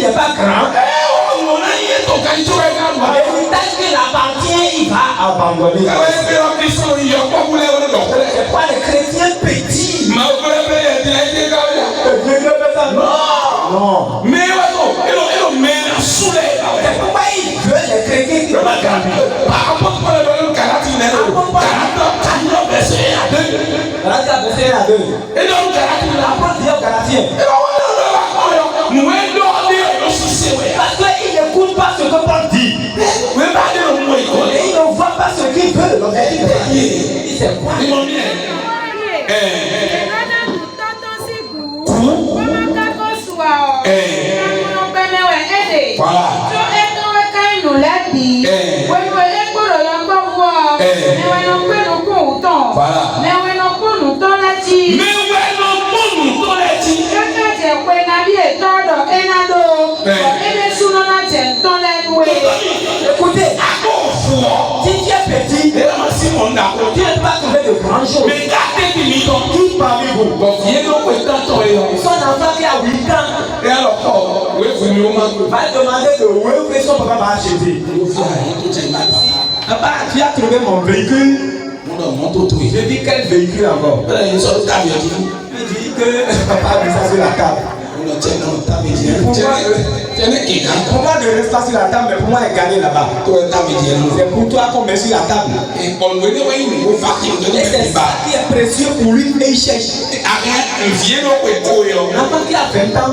n'est pas grand, l'héritage qui l'appartient, il va abandonner. C'est pas les chrétiens petits. Non. Mais c'est pourquoi il veut les chrétiens qui ne sont pas grands. Parce qu'il n'écoute pas ce que Paul dit. Et il ne voit pas ce qu'il veut. Il sait quoi? Écoutez, si tu es petit, tu ne peux pas trouver de grandes choses. Mais qui parmi vous? Son enfant qui a 8 ans va demander de où est son papa va acheter. Papa, tu as trouvé mon véhicule? Je dis quel véhicule encore? Il dit que papa a mis ça sur la table. Pour moi, ne reste pas sur la table, mais pour moi, elle gagne là-bas. C'est pour toi qu'on met sur la table. Et c'est ça qui est précieux pour lui et il cherche. L'enfant qui a 20 ans,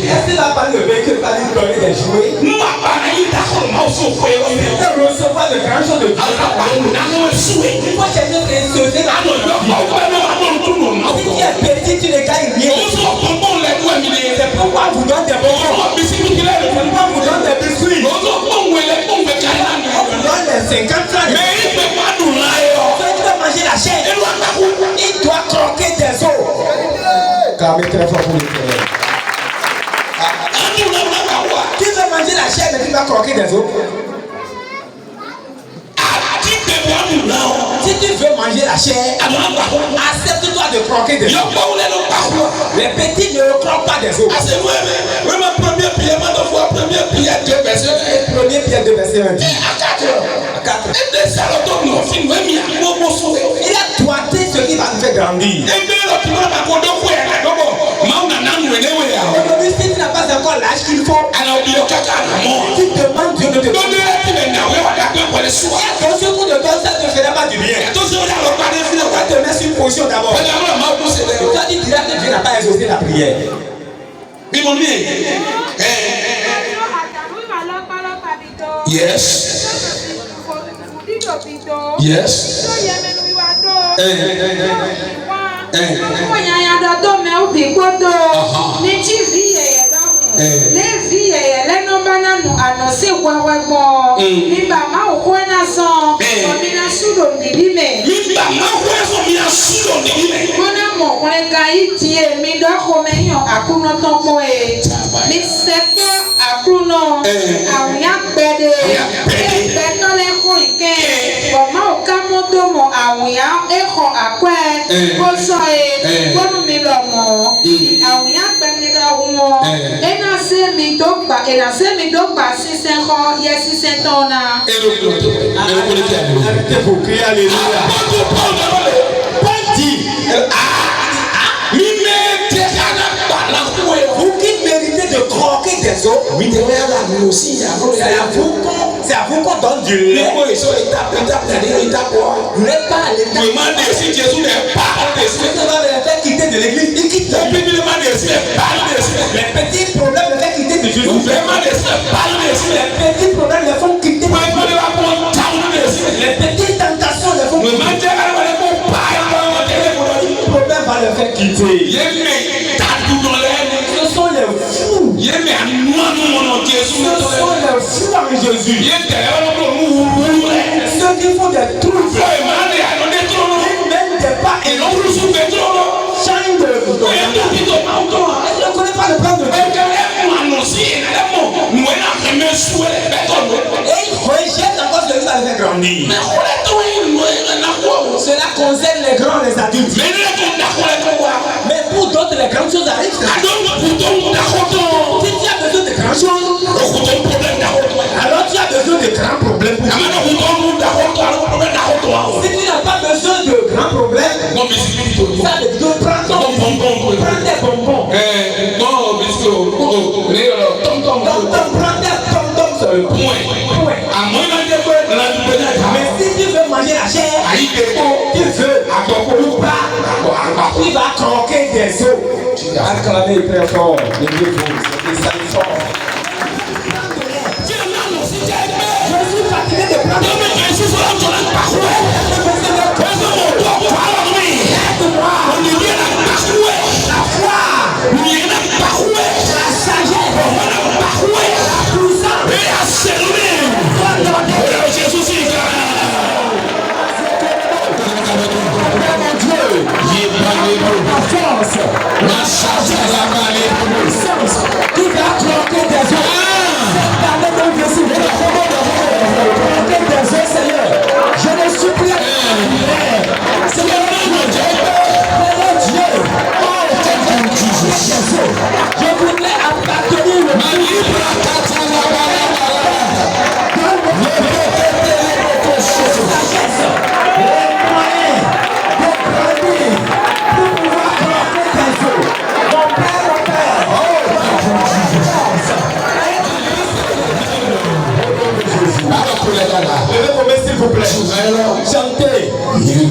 est-ce qu'il va pas le véhicule, pas lui donner des jouets? Il peut recevoir de grandes choses de Dieu. Il faut chercher des sociétés. Si tu es petit, tu ne gagnes rien. C'est pourquoi on vous donne des bonbons. Pourquoi on vous donne des biscuits? On vous donne les 50 francs. Mais il ne peut pas nous lailler. Quand tu dois manger la chair, il doit croquer des os. Car mais très fort pour le faire. Tu veux manger la chair, mais tu dois croquer des os. Si tu veux manger la chair, accepte-toi de croquer des os. Les petits ne croquent pas des os. Premier Pierre 2 verset 1. À 4. Il a doigté ce qui va nous faire grandir. Aujourd'hui, si tu n'as pas encore l'âge qu'il faut, tu demandes Dieu de te donner. Attention qu'on ne donne ça, ne te fera pas du bien. On va te mettre sur une position d'abord. Toi, tu diras que Dieu n'a pas exaucé la prière. Yes. Yes. Vous qui méritez de croquer des os, c'est à vous qu'on donne du lait. Vous n'êtes pas à l'état. Le fait quitter de l'église, il quitte la vie. Les petits problèmes le fait quitter de Jésus. Les petits problèmes le font quitter de Jésus. Les petites tentations le font quitter. Les problèmes va le faire quitter. Ce sont les fous. Ce sont les fous en Jésus. Ceux qui font des trucs. Ils mènent des pas et l'on change de. Est-ce que tu ne connais pas le plan de Dieu? Et il rejette encore celui qui va le faire grandir. Cela concerne les grands, les adultes. Mais les grandes choses arrivent, si tu as besoin de grandes choses, alors tu as besoin de grands problèmes. Si tu n'as pas besoin de grands problèmes, ça veut dire prends des bonbons. Prends des tom-tom sur le point. Mais si tu veux manger la chair, tu veux ou pas, il va croquer des os. Acclamez très fort, les vieux vous, les saluts forts. Je suis fatigué de prendre. La foi, la sagesse, la puissance, qui va croquer des os. Cette année, donc, je suis venu croquer des os, Seigneur. Je ne suis plus Seigneur, Dieu. Je voudrais appartenir au s'il vous plaît. Chantez. S'il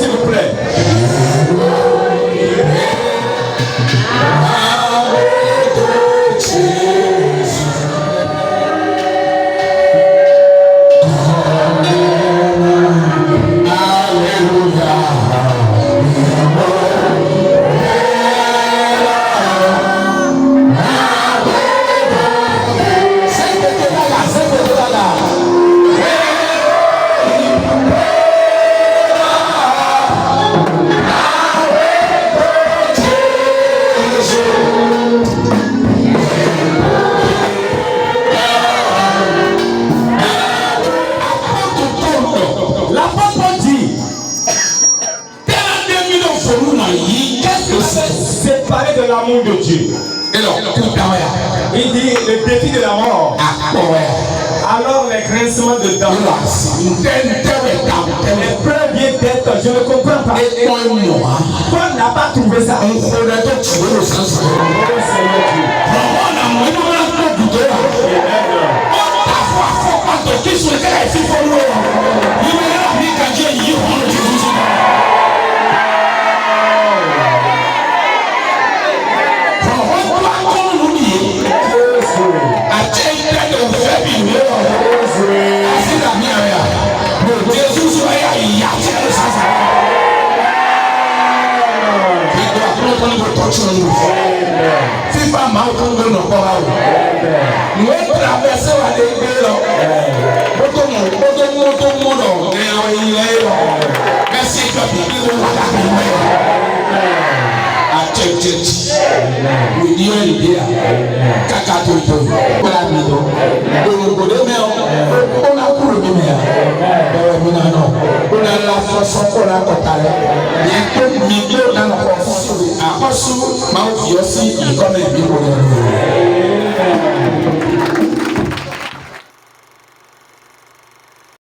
vous plaît. Séparé de l'amour de Dieu. Il dit le défi de la mort. Alors les grincements de dents. Les preuves viennent d'être. Je ne comprends pas. Toi n'a pas trouvé ça. Apostle, Mount Yossi, you come and be